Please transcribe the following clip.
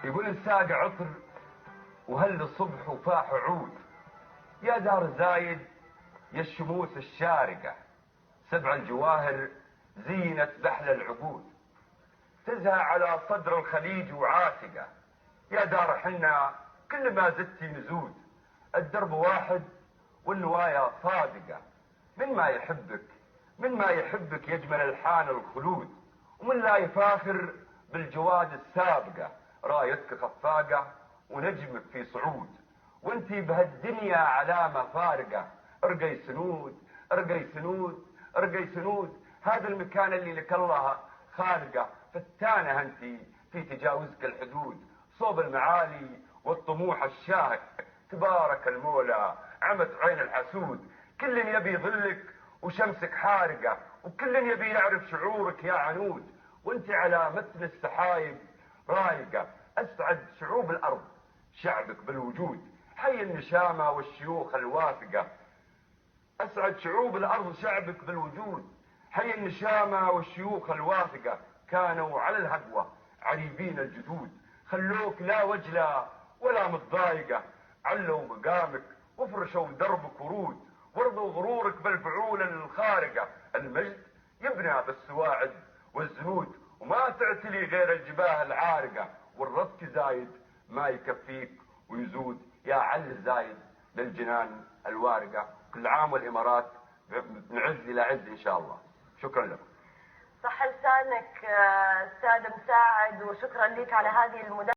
يقول الساقع عطر وهل الصبح وفاح عود، يا دار زايد يا الشموس الشارقة، سبع الجواهر زينة بحل العقود، تزهى على صدر الخليج وعاتقة، يا دار حنا كل ما زدتي نزود، الدرب واحد والنوايا صادقة، من ما يحبك يجمل الحان الخلود، ومن لا يفاخر بالجواد السابقة، رايتك خفاقة ونجمك في صعود، وانتي بهالدنيا علامة فارقة، ارقي سنود ارقي سنود ارقي سنود، هذا المكان اللي لك الله خالقه، فتانة انتي في تجاوزك الحدود، صوب المعالي والطموح الشاهق، تبارك المولى عمت عين الحسود، كل يبي يظلك وشمسك حارقة، وكل يبي يعرف شعورك يا عنود، وانت على متن السحايب رايقة، اسعد شعوب الارض شعبك بالوجود، حي النشامة والشيوخ الواثقة، اسعد شعوب الارض شعبك بالوجود، حي النشامة والشيوخ الواثقة، كانوا على الهقوة عريبين الجدود، خلوك لا وجلة ولا متضايقة، علوا مقامك وفرشوا دربك ورود، ورضوا غرورك بالفعول الخارقة، المجد يبنى بالسواعد والزنود، وما تعتلي غير الجباه العارقة، والرزق زايد ما يكفيك ويزود، يا عل زايد للجنان الوارقة، كل عام والإمارات من عز إلى عز إن شاء الله. شكرا لكم. صح لسانك استاذ مساعد، وشكرا لك على هذه المداخلة.